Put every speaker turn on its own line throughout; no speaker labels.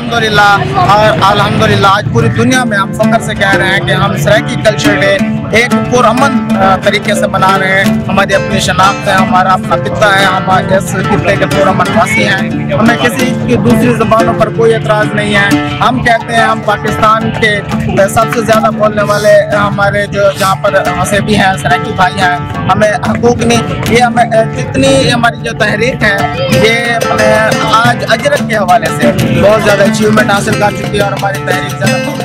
अल्हम्दुलिल्लाह आज पूरी दुनिया में हम फख्र से कह रहे हैं कि हम सराइकी कल्चर डे एक पुरअमन तरीके से मना रहे हैं। हमारी अपनी शनाख्त है, हमारा अपना खित्ता है, हम इस खित्ते के पुरअमन वासी हैं। हमें किसी की दूसरी ज़बानों पर कोई एतराज़ नहीं है। हम कहते हैं हम पाकिस्तान के सबसे ज़्यादा बोलने वाले हमारे जो जहाँ पर मसहबी हैं, सराइकी भाई हैं, हमें हकूक़ नहीं, ये हमें जितनी हमारी जो तहरीक है ये आज अजरक के हवाले से बहुत ज़्यादा अचीवमेंट हासिल कर चुकी है और हमारी तहरीक ज़्यादा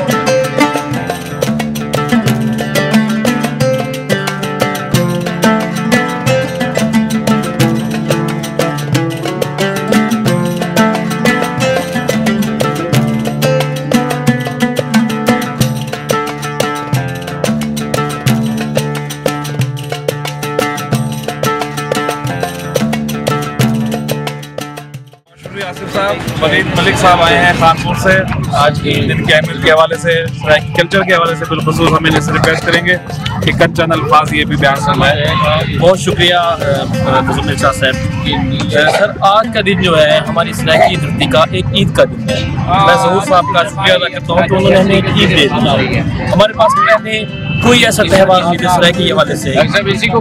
आसिफ साहब, वलीद मलिक साहब आए हैं खानपुर से। आज की दिन के अहमियत के हवाले से, सराइकी कल्चर के हवाले से बिलखुसूस हम इन्हें रिक्वेस्ट करेंगे कि चंद अल्फाज ये भी बयान फरमाएं।
बहुत शुक्रिया मुज़म्मिल शाह साहब। सर आज का दिन जो है हमारी सराइकी धरती का एक ईद का दिन है। मैं ज़हूर साहब का शुक्रिया अदा करता हूँ कि उन्होंने हमें एक ईद दे दी। हमारे पास पहले कोई ऐसा त्यौहार नहीं था सराइकी के हवाले से, तो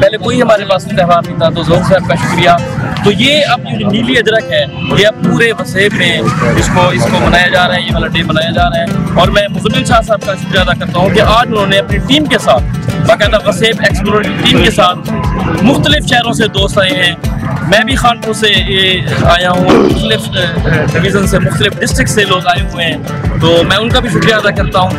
पहले कोई हमारे पास त्यौहार नहीं था, तो ज़हूर साहब का शुक्रिया। तो ये अब जो नीली अजरक है ये अब पूरे वसेब में इसको मनाया जा रहा है, ये वाला डे मनाया जा रहा है। और मैं मुज़म्मिल शाह साहब का शुक्रिया अदा करता हूँ कि आज उन्होंने अपनी टीम के साथ, बाकायदा वसेब एक्सप्लोरर की टीम के साथ मुख्तलिफ शहरों से दोस्त आए हैं। मैं भी खानपुर से आया हूँ, मुख्तलिफ डिवीज़न से, मुख्तलिफ डिस्ट्रिक्ट से लोग आए हुए हैं, तो मैं उनका भी शुक्रिया अदा करता हूँ।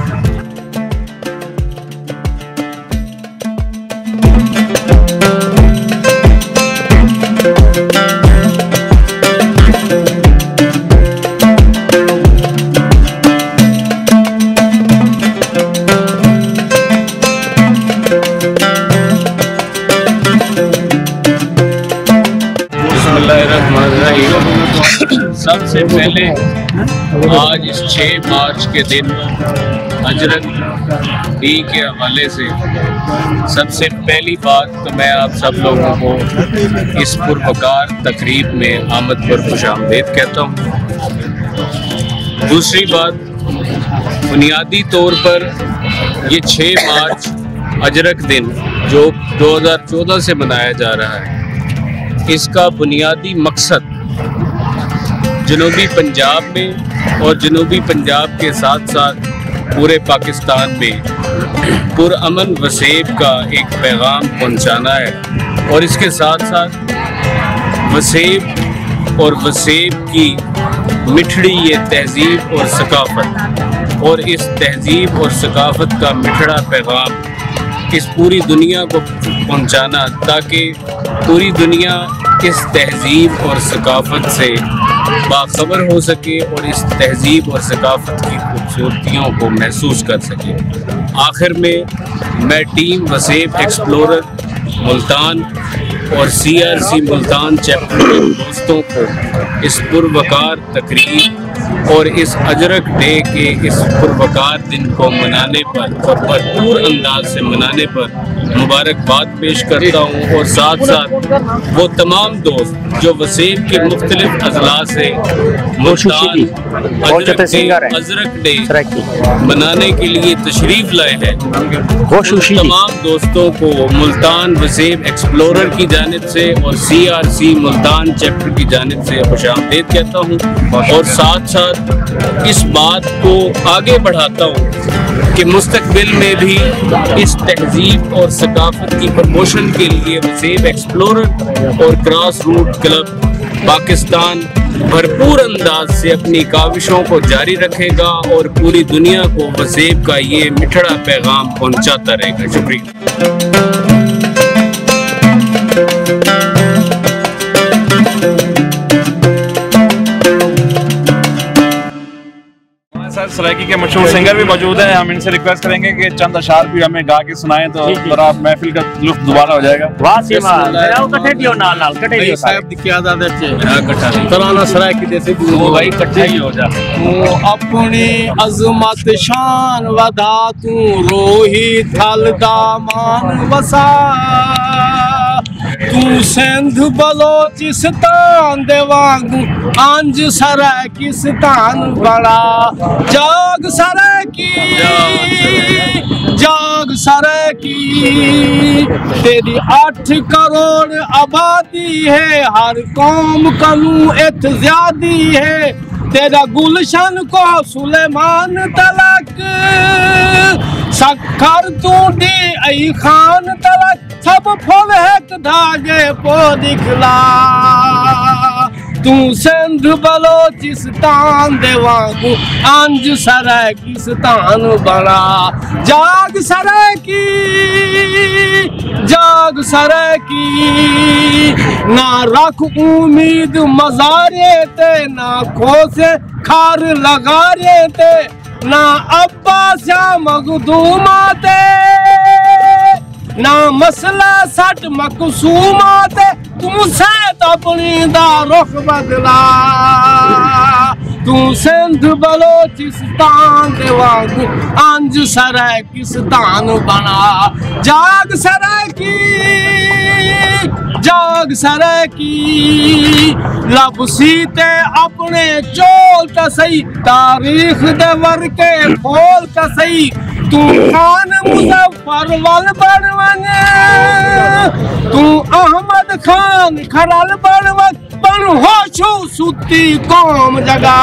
सबसे पहले आज इस 6 मार्च के दिन अजरक डी के हवाले से सबसे पहली बात तो मैं आप सब लोगों को इस पुरवकार तकरीब में आमद पर खुशामदीद कहता हूँ। दूसरी बात, बुनियादी तौर पर ये 6 मार्च अजरक दिन जो 2014 से मनाया जा रहा है, इसका बुनियादी मकसद जनूबी पंजाब में और जनूबी पंजाब के साथ साथ पूरे पाकिस्तान में पुरअमन वसेब का एक पैगाम पहुंचाना है। और इसके साथ साथ वसेब और वसेब की मिठड़ी ये तहजीब और सकाफ़त, और इस तहजीब और सकाफ़त का मिठड़ा पैगाम इस पूरी दुनिया को पहुंचाना, ताकि पूरी दुनिया इस तहजीब और सकाफ़त से बाखबर हो सके और इस तहजीब और सकाफ़त की खूबसूरतियों को महसूस कर सके। आखिर में मैं टीम वसेब एक्सप्लोरर मुल्तान और CRC मुल्तान चैप्टर के दोस्तों को इस पुरवकार तकरीब और इस अजरक डे के इस पुरवकार दिन को मनाने पर और भरपूर अंदाज से मनाने पर मुबारकबाद पेश करता हूँ। और साथ साथ वो तमाम दोस्त जो वसेब के मुख्तलिफ अजला से मुल्तान अजरक डे मनाने के लिए तशरीफ़ लाए हैं, तमाम दोस्तों को मुल्तान वसेब एक्सप्लोरर की जानिब से और CRC मुल्तान चैप्टर की जानिब से खुशामदीद कहता हूँ। और साथ साथ इस बात को आगे बढ़ाता हूँ कि मुस्तकबिल में भी इस तहजीब और सकाफ़त की प्रमोशन के लिए वसेब एक्सप्लोरर और ग्रास रूट क्लब पाकिस्तान भरपूर अंदाज से अपनी काविशों को जारी रखेगा और पूरी दुनिया को वसेब का ये मिठड़ा पैगाम पहुंचाता रहेगा। शुक्रिया।
सराइकी के मशहूर सिंगर भी मौजूद हैं, हम इनसे रिक्वेस्ट करेंगे कि चंद अशार भी हमें गा के सुनाएं, तो जरा महफिल का लुत्फ दोबारा हो जाएगा।
अपनी अजमत शान वधा तू रोही थल दामान वसा,
तू सिंध बलोचिस्तान दे वांगू अंज सराकिस्तान बड़ा जाग सराकी जाग सराकी तेरी 8 करोड़ आबादी है हर कौम कनू एतज़ादी है तेरा गुलशन को सुलेमान तलक सखर तू दी आई खान तलक सब फल है धागे पो दिखला तू सिंध बलोचिस्तान दे वांगू अंज सराकिस्तान बड़ा जाग सराकी जाग सराकी ना रख उम्मीद मजारे ते ना खोसे खार लगारे ते ना अब्बा सा मखदूमा ते ना मसला सट मकसूमा ते तू सैत अपनी दा रुख बदला तू सिंध बलोचिस्तान दे वांगू अंज सराकिस्तान बना जाग सराकी जाग सराकी लब सीते अपने चोल का सही तारीख दे वर्के खोल का सही तू खान मुजफ्फर वल बनवन तू अहमद खान खरल बनवन बन होशू सुती कौम जगा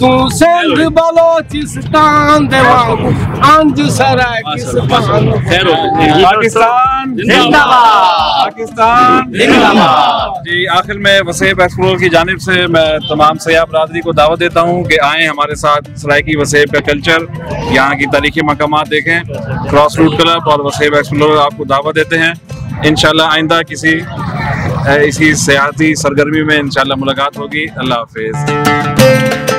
तू सिंध बलोचिस्तान दे वांगू अंज सराकिस्तान
पाकिस्तान जिंदाबाद पाकिस्तान जिंदाबाद। जी आखिर में वसेब एक्सप्लोर की जानिब से मैं तमाम सयाह बरादरी को दावत देता हूँ कि आएँ हमारे साथ सराइकी वसेब का कल्चर यहाँ की तारीखी मकामात देखें। क्रॉस रूट क्लब और वसेब एक्सप्लोर आपको दावत देते हैं। इंशाल्लाह आइंदा किसी इसी सियाती सरगर्मी में इंशाल्लाह मुलाकात होगी। अल्लाह हाफिज़।